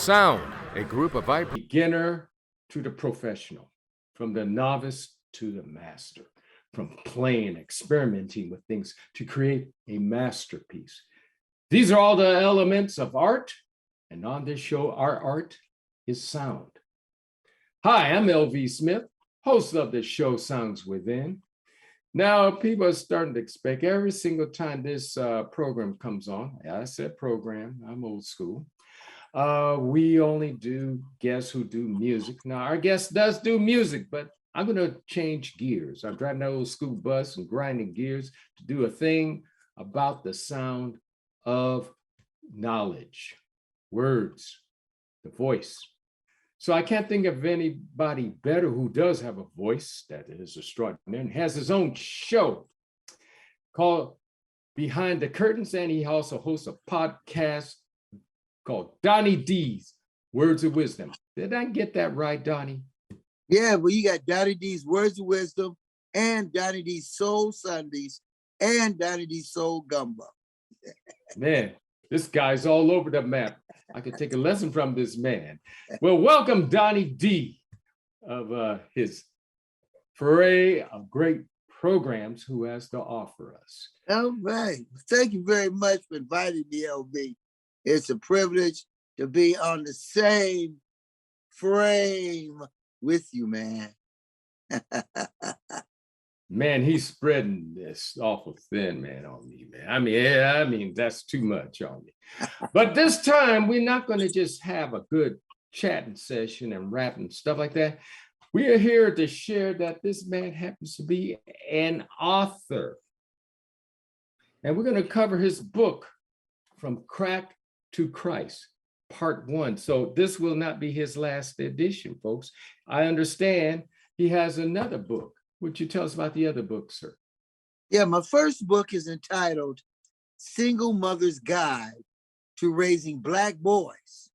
Sound, a group of beginner to the professional, from the novice to the master, from playing, experimenting with things to create a masterpiece. These are all the elements of art, and on this show, our art is sound. Hi, I'm LV Smith, host of the show Sounds Within. Now, people are starting to expect every single time this program comes on, I said program, I'm old school, we only do guests who do music. Now, our guest does do music, but I'm going to change gears. I'm driving that old school bus and grinding gears to do a thing about the sound of knowledge, words, the voice. So I can't think of anybody better who does have a voice that is extraordinary and has his own show called Behind the Curtains, and he also hosts a podcast called Donny D's Words of Wisdom. Did I get that right, Donny? Yeah, well, you got Donny D's Words of Wisdom and Donny D's Soul Sundays and Donny D's Soul Gumbo. Man, this guy's all over the map. I could take a lesson from this man. Well, welcome Donny D of his foray of great programs who has to offer us. All right. Thank you very much for inviting me, LB. It's a privilege to be on the same frame with you, man. Man, he's spreading this awful thin, man, on me, man. I mean, that's too much on me. But this time, we're not going to just have a good chatting session and rapping stuff like that. We are here to share that this man happens to be an author. And we're going to cover his book, From Crack to Christ, Part 1. So this will not be his last edition, folks. I understand he has another book. Would you tell us about the other book, sir? Yeah, my first book is entitled Single Mother's Guide to Raising Black Boys.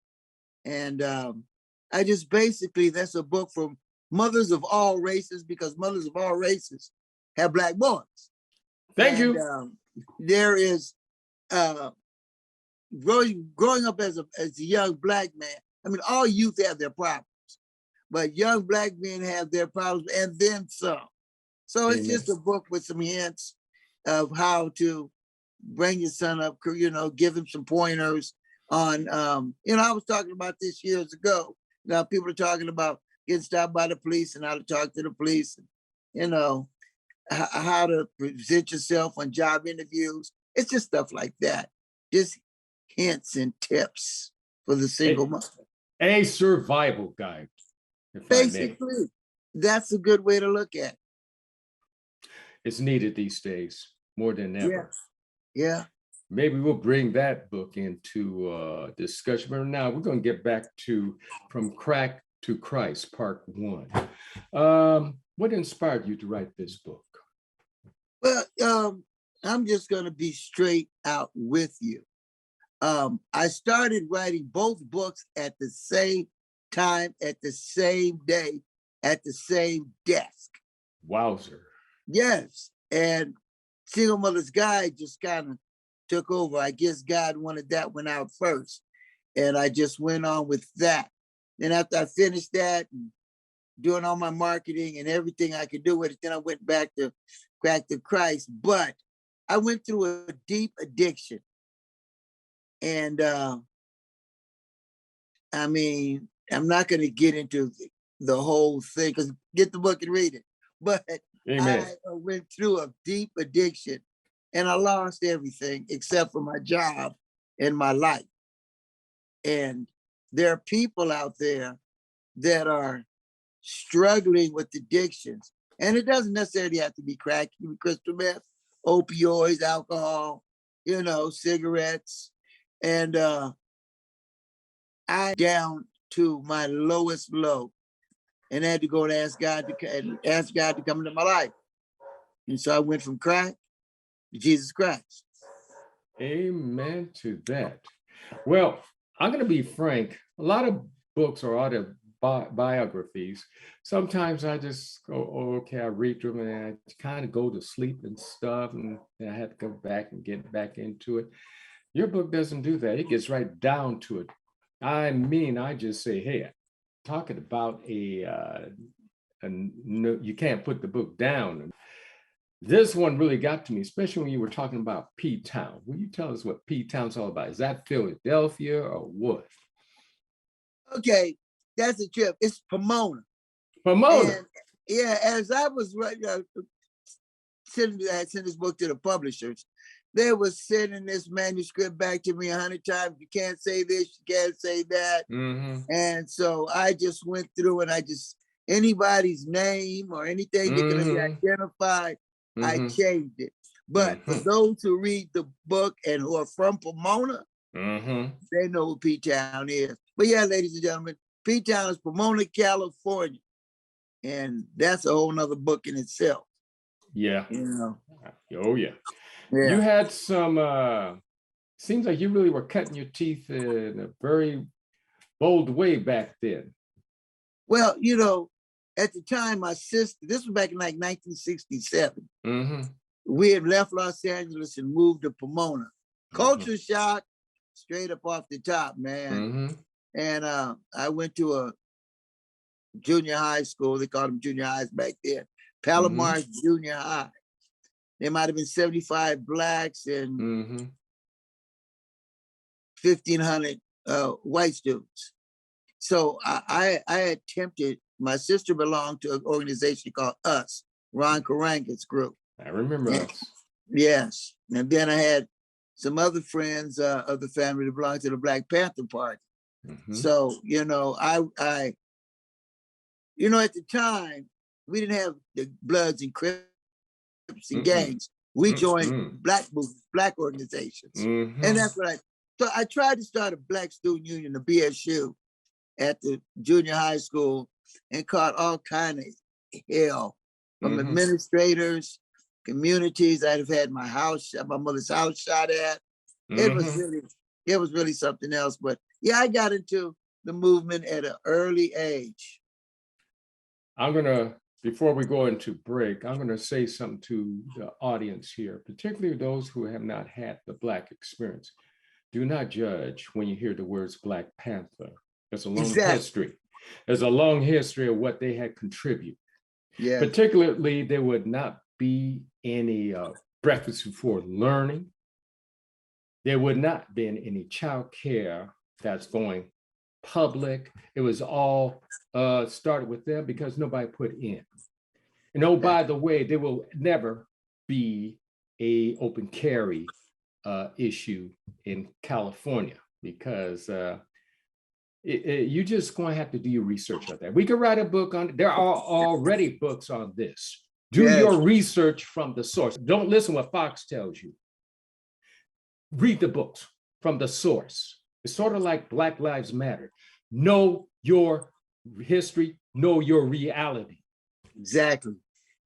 And I just basically, that's a book for mothers of all races, because mothers of all races have Black boys. Thank you. There is growing up as a young Black man. I mean, all youth have their problems, but young Black men have their problems and then some. So it's just a book with some hints of how to bring your son up, give him some pointers on, I was talking about this years ago. Now people are talking about getting stopped by the police and how to talk to the police, and, how to present yourself on job interviews. It's just stuff like that. Just hints and tips for the single mother. A survival guide. Basically, that's a good way to look at it. It's needed these days more than ever. Yeah. Maybe we'll bring that book into discussion. But now we're going to get back to From Crack to Christ, Part 1. What inspired you to write this book? Well, I'm just going to be straight out with you. I started writing both books at the same time, at the same day, at the same desk. Wowzer. Yes. And Single Mother's Guide just kind of took over. I guess God wanted that one out first. And I just went on with that. Then after I finished that and doing all my marketing and everything I could do with it, then I went back to Crack to Christ. But I went through a deep addiction. And I'm not going to get into the whole thing, because get the book and read it. But Amen. I went through a deep addiction and I lost everything except for my job and my life. And there are people out there that are struggling with addictions. And it doesn't necessarily have to be crack, it can be crystal meth, opioids, alcohol, cigarettes. And I down to my lowest low and had to go and ask God to come into my life. And so I went from crack to Jesus Christ. Amen to that. Well, I'm going to be frank. A lot of books are autobiographies. Sometimes I just go, okay, I read them and I kind of go to sleep and stuff, and then I have to go back and get back into it. Your book doesn't do that. It gets right down to it. I mean, I just say, hey, talking about no, you can't put the book down. This one really got to me, especially when you were talking about P-Town. Will you tell us what P-Town's all about? Is that Philadelphia or what? Okay, that's a trip. It's Pomona. Pomona. And yeah, as I was sending this book to the publishers, they were sending this manuscript back to me 100 times. You can't say this, you can't say that. Mm-hmm. And so I just went through and anybody's name or anything that can be identified, I changed it. But for those who read the book and who are from Pomona, they know what P-Town is. But yeah, ladies and gentlemen, P-Town is Pomona, California. And that's a whole nother book in itself. Yeah. You know? Oh, yeah. You had some, seems like you really were cutting your teeth in a very bold way back then. Well, you know, at the time, my sister, this was back in like 1967. We had left Los Angeles and moved to Pomona. Culture shock, straight up off the top, man. And I went to a junior high school. They called them junior highs back then. Palomar Junior High. There might have been 75 blacks and 1,500 white students. So I attempted, my sister belonged to an organization called US, Ron Karanga's group. I remember us. Yes. And then I had some other friends of the family that belonged to the Black Panther Party. So, you know, I you know, at the time, we didn't have the Bloods and Crips and gangs. We joined black movements, black organizations. And that's what so I tried to start a Black Student Union, the BSU, at the junior high school and caught all kind of hell from administrators, communities. I'd have had my mother's house shot at. It was really something else. But yeah, I got into the movement at an early age. I'm gonna, before we go into break, I'm gonna say something to the audience here, particularly those who have not had the Black experience. Do not judge when you hear the words Black Panther. There's a long history. There's a long history of what they had contributed. Yeah. Particularly, there would not be any breakfast before learning. There would not be any child care that's going public. It was all started with them because nobody put in. And oh, by the way, there will never be a open carry issue in California because you just going to have to do your research on that. We could write a book on it. There are already books on this. Do your research from the source. Don't listen what Fox tells you. Read the books from the source. It's sort of like Black Lives Matter. Know your history, know your reality. Exactly.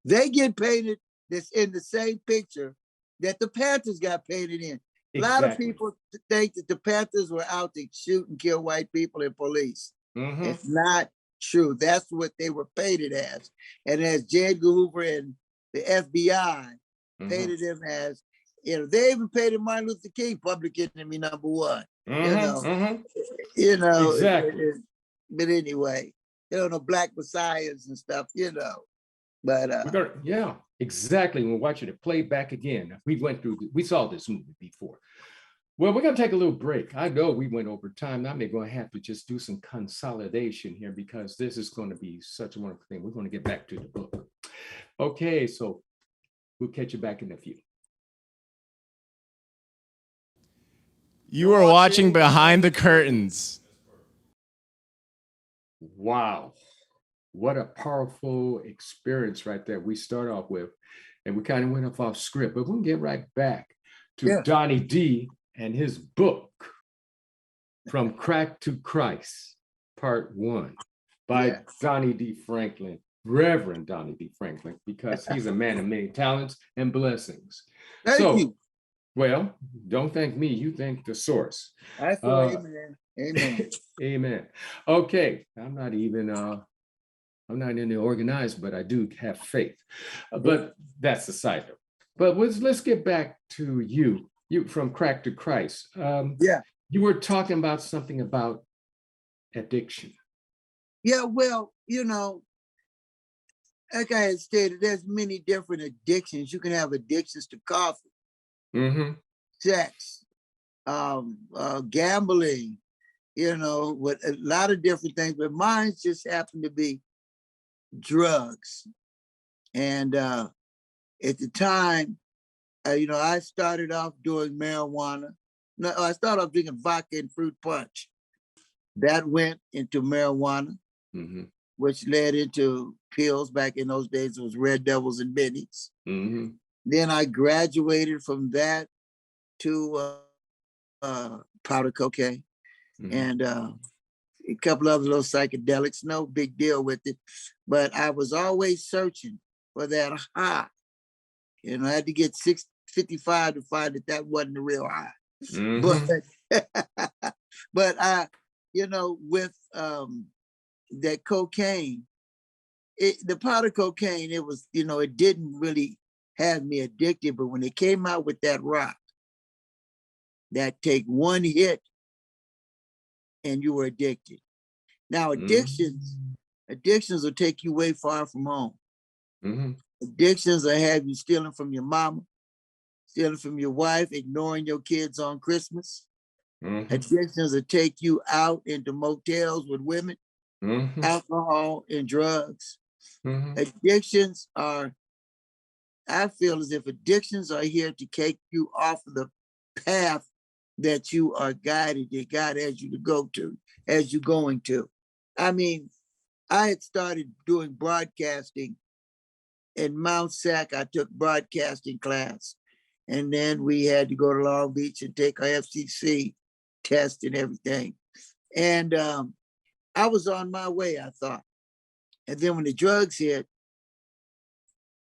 They get painted this in the same picture that the Panthers got painted in. A lot of people think that the Panthers were out to shoot and kill white people and police. It's not true. That's what they were painted as. And as J. Edgar Hoover and the FBI painted them as, you know, they even painted Martin Luther King public enemy number one. You know, exactly. But anyway, you know, Black messiahs and stuff, you know. But yeah, exactly. We're watching it play back again. We saw this movie before. Well, we're going to take a little break. I know we went over time. I'm going to have to just do some consolidation here because this is going to be such a wonderful thing. We're going to get back to the book. Okay, so we'll catch you back in a few. You are watching Behind the Curtains. Wow. What a powerful experience right there. We start off with, and we kind of went off script, but we'll get right back to Donny D and his book, From Crack to Christ, Part 1, by Donny D Franklin, Reverend Donny D Franklin, because he's a man of many talents and blessings. Thank you. Well, don't thank me, you thank the source. Amen. Amen. Amen. Okay, I'm not in the organized, but I do have faith. But that's the side note. But let's get back to you from Crack to Christ. You were talking about something about addiction? Yeah, well, you know, like I had stated, there's many different addictions. You can have addictions to coffee, Mm-hmm. sex, gambling, you know, with a lot of different things. But mine just happened to be drugs. And at the time, you know, I started off doing marijuana. No, I started off drinking vodka and fruit punch. That went into marijuana, Mm-hmm. which led into pills. Back in those days, it was Red Devils and Bennies. Mm-hmm. Then I graduated from that to powder cocaine Mm-hmm. and a couple other little psychedelics. No big deal with it, but I was always searching for that high. You know, I had to get 655 to find that that wasn't the real high. But Mm-hmm. but I, you know, with that cocaine, the powder cocaine, it was, you know, it didn't really have me addicted. But when they came out with that rock, that take one hit and you were addicted. Now addictions will take you way far from home. Mm-hmm. Addictions will have you stealing from your mama, stealing from your wife, ignoring your kids on Christmas. Mm-hmm. Addictions will take you out into motels with women, Mm-hmm. alcohol, and drugs. Mm-hmm. Addictions are, I feel as if addictions are here to take you off of the path that you are guided, that God has you to go to, as you're going to. I mean, I had started doing broadcasting in Mount Sac. I took broadcasting class, and then we had to go to Long Beach and take our FCC test and everything. And I was on my way, I thought. And then when the drugs hit,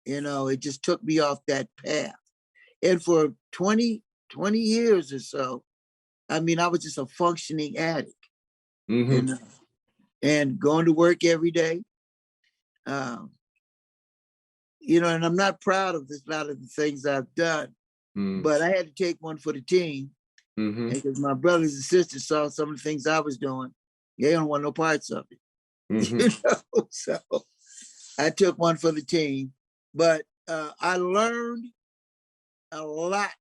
you know, it just took me off that path. And for 20 years or so, I mean, I was just a functioning addict, Mm-hmm. you know, and going to work every day. Um, you know, and I'm not proud of this, a lot of the things I've done, but I had to take one for the team. Mm-hmm. Because my brothers and sisters saw some of the things I was doing. They don't want no parts of it. Mm-hmm. You know, so I took one for the team. But I learned a lot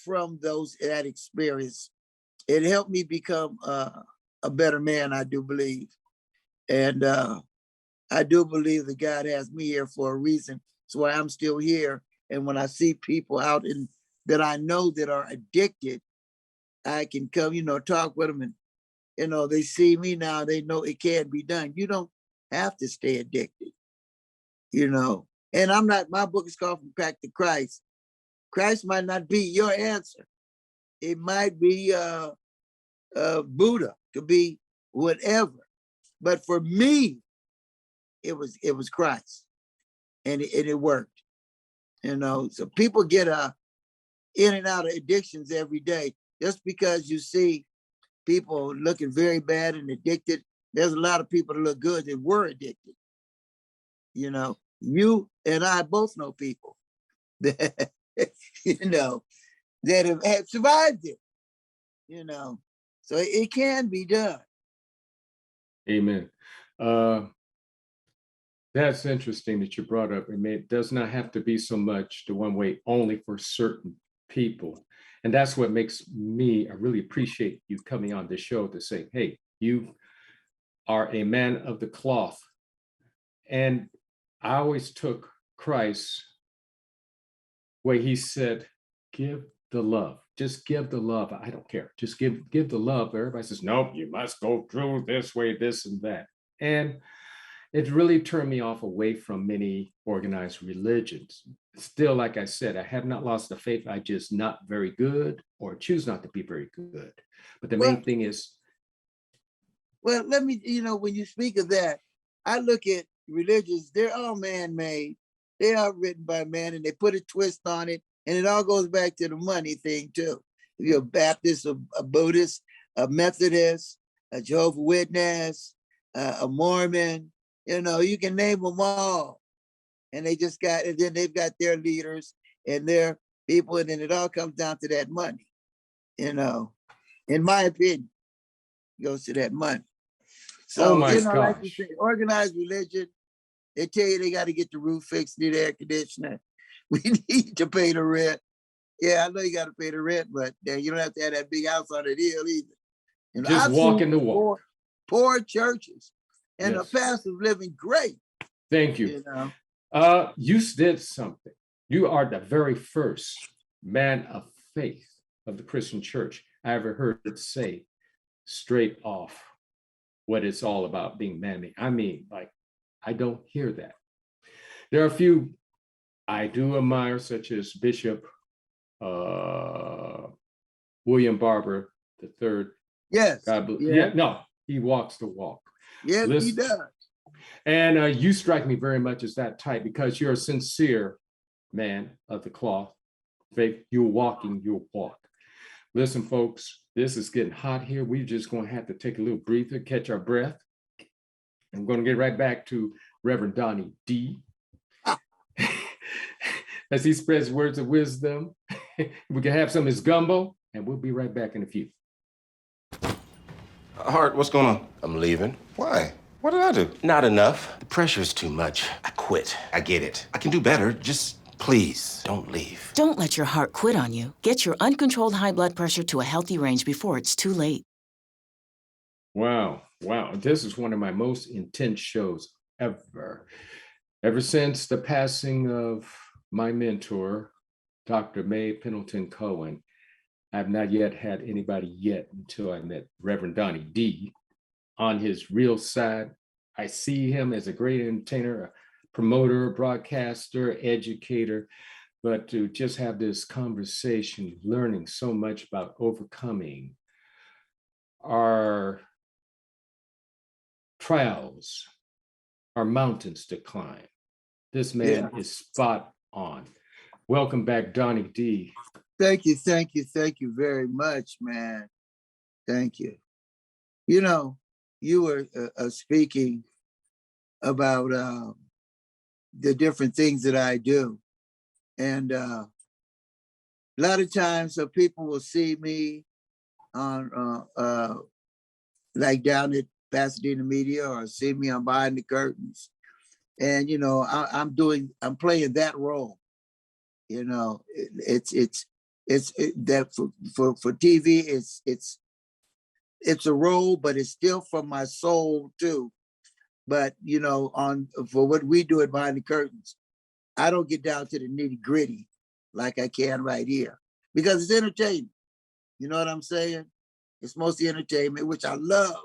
from that experience. It helped me become a better man, I do believe. And I do believe that God has me here for a reason. That's why I'm still here. And when I see people out in that I know that are addicted, I can come, you know, talk with them, and, you know, they see me now, they know it can't be done. You don't have to stay addicted, you know. And I'm not, my book is called From Crack to Christ. Christ might not be your answer. It might be Buddha, could be whatever. But for me, it was Christ, and it worked, you know. So people get in and out of addictions every day. Just because you see people looking very bad and addicted, there's a lot of people that look good that were addicted. You know, you and I both know people that, you know, that have survived it, you know. So it can be done. Amen. That's interesting that you brought up. I mean, it does not have to be so much the one way only for certain people. And that's what makes me, I really appreciate you coming on this show to say, hey, you are a man of the cloth. And I always took Christ where he said, give the love. Just give the love. I don't care. Just give the love. Everybody says, nope, you must go through this way, this and that. And it really turned me off away from many organized religions. Still, like I said, I have not lost the faith. I just not very good or choose not to be very good. But the main thing is. Well, let me, you know, when you speak of that, I look at religions, they're all man-made. They are written by man, and they put a twist on it. And it all goes back to the money thing too. If you're a Baptist, a Buddhist, a Methodist, a Jehovah's Witness, a Mormon, you know, you can name them all. And they just got, and then they've got their leaders and their people, and then it all comes down to that money, you know. In my opinion, it goes to that money. Oh So, my like you gosh. say, organized religion, they tell you they got to get the roof fixed, need air conditioner. We need to pay the rent. Yeah, I know you got to pay the rent, but you don't have to have that big house on the hill either. Just I've seen walking the walk. poor churches and the Yes. pastors living great. Thank you. You did something. You are the very first man of faith of the Christian church I ever heard it say straight off what it's all about being manly. I mean, like, I don't hear that. There are a few I do admire, such as Bishop William Barber III. Yes. Yeah, no, he walks the walk. Yes, he Listen, does. and you strike me very much as that type because you're a sincere man of the cloth. Faith, you're walking your walk. Listen, folks, this is getting hot here. We're just going to have to take a little breather, catch our breath. I'm going to get right back to Reverend Donny D. As he spreads words of wisdom. We can have some of his gumbo, and we'll be right back in a few. Hart, what's going on? I'm leaving. Why? What did I do? Not enough. The pressure's too much. I quit. I get it. I can do better. Just Please, don't leave. Don't let your heart quit on you. Get your uncontrolled high blood pressure to a healthy range before it's too late. Wow. This is one of my most intense shows ever. Ever since the passing of my mentor, Dr. Mae Pendleton Cohen, I've not yet had anybody yet until I met Reverend Donny D on his real side. I see him as a great entertainer, a promoter, broadcaster, educator, but to just have this conversation, learning so much about overcoming our trials, our mountains to climb. This man is spot on. Welcome back, Donny D. Thank you very much, man. Thank you. You were speaking about the different things that I do. And a lot of times people will see me on like down at Pasadena Media or see me on Behind the Curtains. And, I'm playing that role. It's that for TV, it's a role, but it's still from my soul too. But for what we do at Behind the Curtains, I don't get down to the nitty gritty like I can right here because it's entertainment. You know what I'm saying? It's mostly entertainment, which I love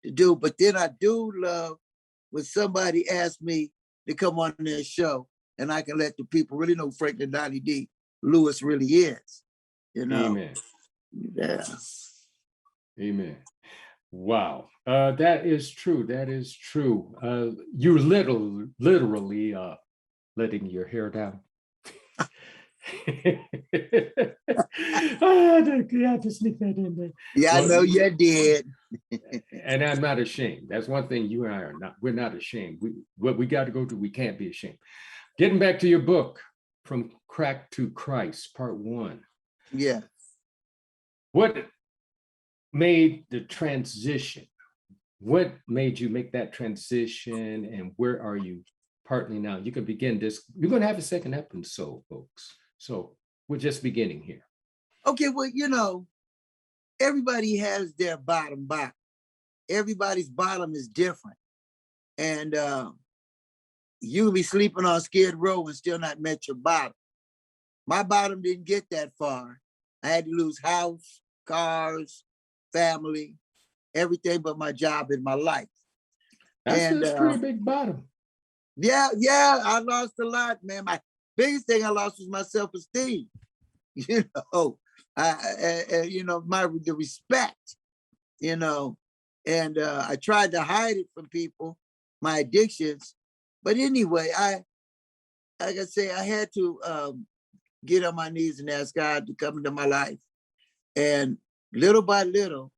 to do. But then I do love when somebody asks me to come on their show and I can let the people really know Franklin Donny D. Lewis really is. Amen. Yeah. Amen. Wow. That is true. You're literally letting your hair down. I just sneak that in there. Yeah, I know you did. And I'm not ashamed. That's one thing you and I are not. We're not ashamed. What we got to go through, we can't be ashamed. Getting back to your book, From Crack to Christ, Part 1. Yeah. What made the transition? What made you make that transition, and where are you partly now? You can begin this. You're going to have a second episode, folks. So we're just beginning here. Okay, well, everybody has their bottom. Everybody's bottom is different. And you'll be sleeping on Skid Row and still not met your bottom. My bottom didn't get that far. I had to lose house, cars, family, everything but my job in my life. That's a pretty big bottom. Yeah, I lost a lot, man. My biggest thing I lost was my self-esteem. The respect, and I tried to hide it from people, my addictions. But anyway, I had to get on my knees and ask God to come into my life. And little by little,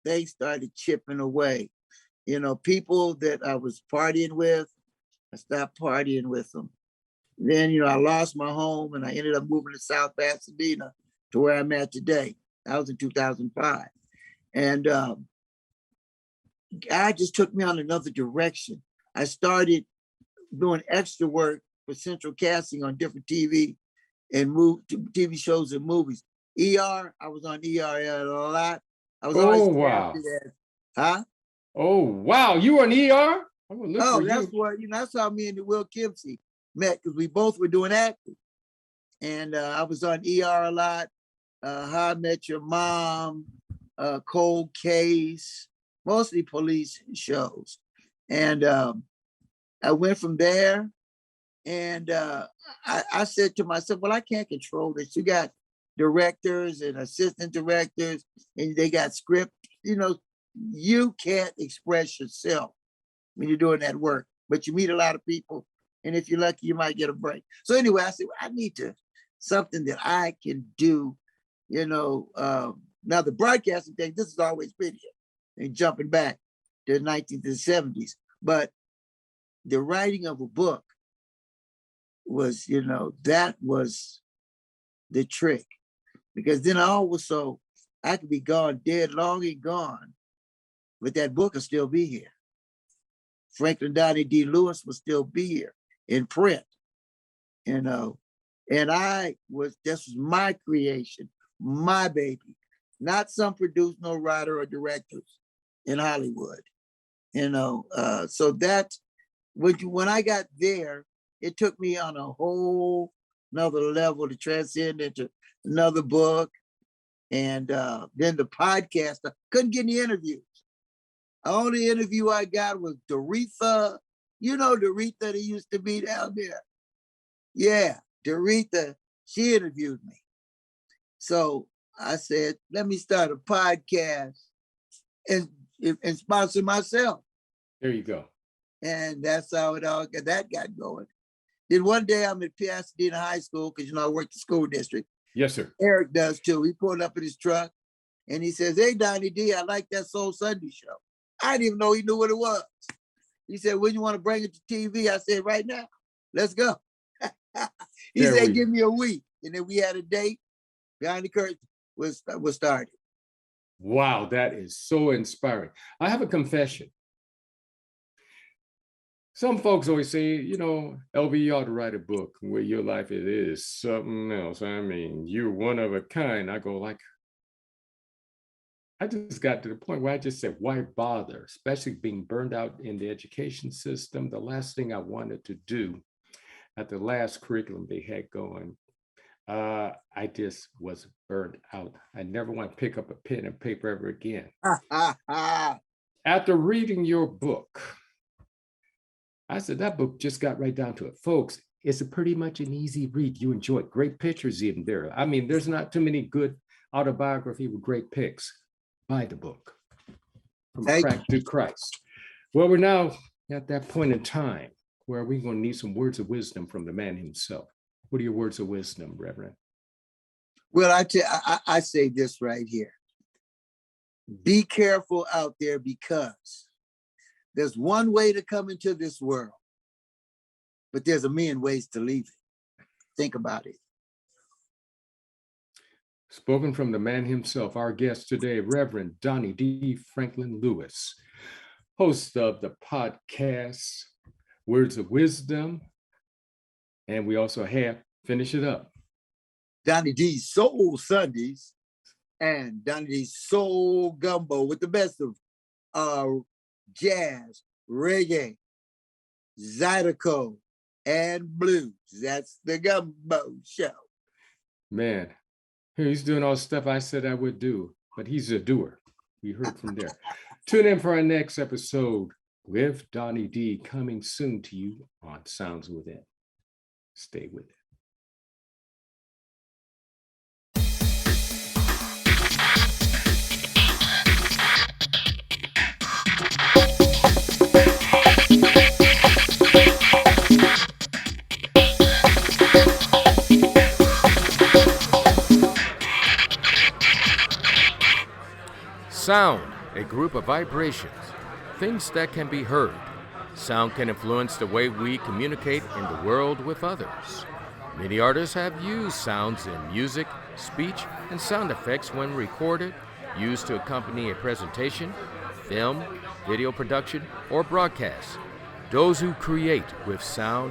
they started chipping away. People that I was partying with, I stopped partying with them. Then, I lost my home and I ended up moving to South Pasadena to where I'm at today. That was in 2005. And, God just took me on another direction. I started doing extra work for central casting on different TV and TV shows and movies. I was on ER a lot. I was always wow. casted as, huh? Oh, wow. You were an ER? I'm gonna look for That's you. what, that's how me and Will Kimsey met, because we both were doing acting. And I was on ER a lot, How I Met Your Mom, Cold Case, mostly police shows. And I went from there, and I said to myself, well, I can't control this. You got directors and assistant directors, and they got script. You can't express yourself when you're doing that work, but you meet a lot of people, and if you're lucky, you might get a break. So anyway, I said, well, I need something that I can do. Now the broadcasting thing, this has always been here, and jumping back to the 1970s, but the writing of a book was, that was the trick, because then I could be gone, dead, long and gone, but that book will still be here. Franklin Donny D. Lewis will still be here in print, and this was my creation, my baby, not some producer, no writer or directors in Hollywood, so that, when I got there, it took me on a whole another level to transcend into another book. And then the podcast, I couldn't get any interviews. The only interview I got was Doretha. Doretha that used to be down there. Yeah, Doretha, she interviewed me. So I said, let me start a podcast and sponsor myself. There you go. And that's how it all got going. Then one day I'm at Pasadena High School, because I work the school district. Yes, sir. Eric does too. He pulled up in his truck and he says, hey, Donny D, I like that Soul Sunday show. I didn't even know he knew what it was. He said, when you want to bring it to TV? I said, right now, let's go. He said, give me a week. And then we had a date. Behind the Curtain was started. Wow, that is so inspiring. I have a confession. Some folks always say, LV, you ought to write a book where your life is something else. I mean, you're one of a kind. I go I just got to the point where I just said, why bother? Especially being burned out in the education system. The last thing I wanted to do at the last curriculum they had going, I just was burned out. I never want to pick up a pen and paper ever again. After reading your book, I said, that book just got right down to it. Folks, it's pretty much an easy read. You enjoy it. Great pictures even there. I mean, there's not too many good autobiography with great pics. Buy the book. From Crack to Christ. Well, we're now at that point in time where we're going to need some words of wisdom from the man himself. What are your words of wisdom, Reverend? Well, I say this right here. Be careful out there, because there's one way to come into this world, but there's a million ways to leave it. Think about it. Spoken from the man himself, our guest today, Reverend Donny D Franklin Lewis, host of the podcast, Words of Wisdom. And we also have, finish it up, Donny D's Soul Sundays and Donny D's Soul Gumbo, with the best of jazz, reggae, zydeco, and blues. That's the Gumbo Show. Man, he's doing all the stuff I said I would do, but he's a doer. We heard from there. Tune in for our next episode with Donny D, coming soon to you on Sounds Within. Stay with it. Sound, a group of vibrations, things that can be heard. Sound can influence the way we communicate in the world with others. Many artists have used sounds in music, speech, and sound effects when recorded, used to accompany a presentation. film, video production, or broadcast. Those who create with sound